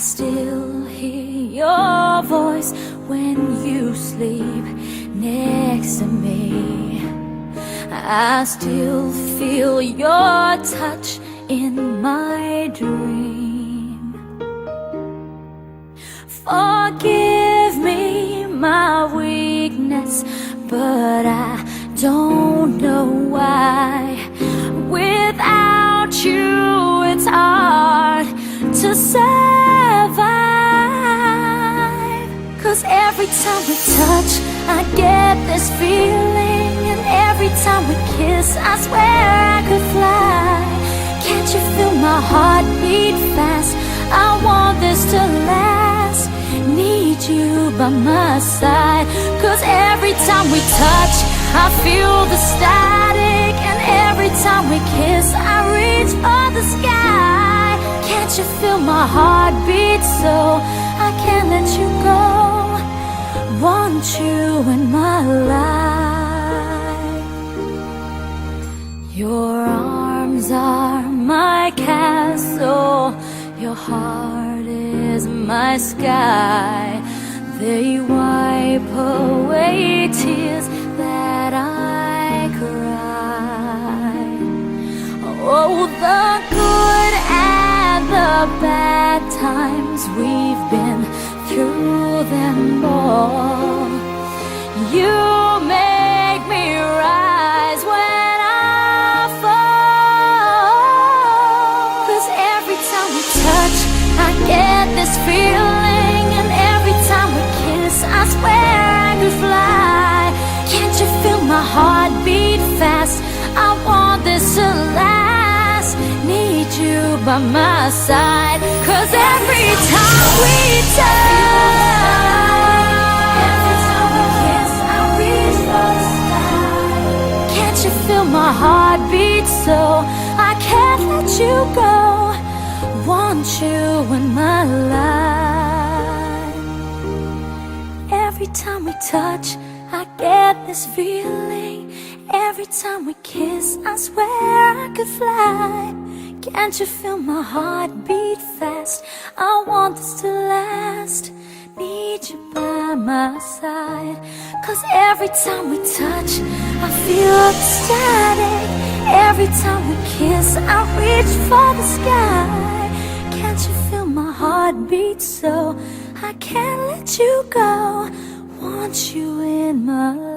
still hear your voice when you sleep next to me. I still feel your touch in my dream. Forgive me my weakness, but I don't know why. Without you it's hard to survive. 'Cause every time we touch I get this feeling, and every time we kiss I swear I could fly. Can't you feel my heart beat fast? I want this to last. Need you by my side. 'Cause every time we touch I feel the static, and every time we kiss I reach for the sky. Can't you feel my heart beat so I can't let you go? Want you in my life. Your arms are my castle, your heart is my sky. They wipe away tears that I cry. Oh, the good and the bad times, we've been through them all. You make me rise when I fall. 'Cause every time we touch I get this feeling, and every time we kiss I swear I could fly. Can't you feel my heart beat fast? I want this to last. Need you by my side. 'Cause every time we touch, every time we kiss I reach for the sky. Can't you feel my heart beat so I can't let you go? Want you in my life. Every time we touch I get this feeling, every time we kiss I swear I could fly. Can't you feel my heart beat fast? I want this to last. Need you by my side. 'Cause every time we touch I feel the static. Every time we kiss I reach for the sky. Can't you feel my heart beat so I can't let you go? Want you in my life.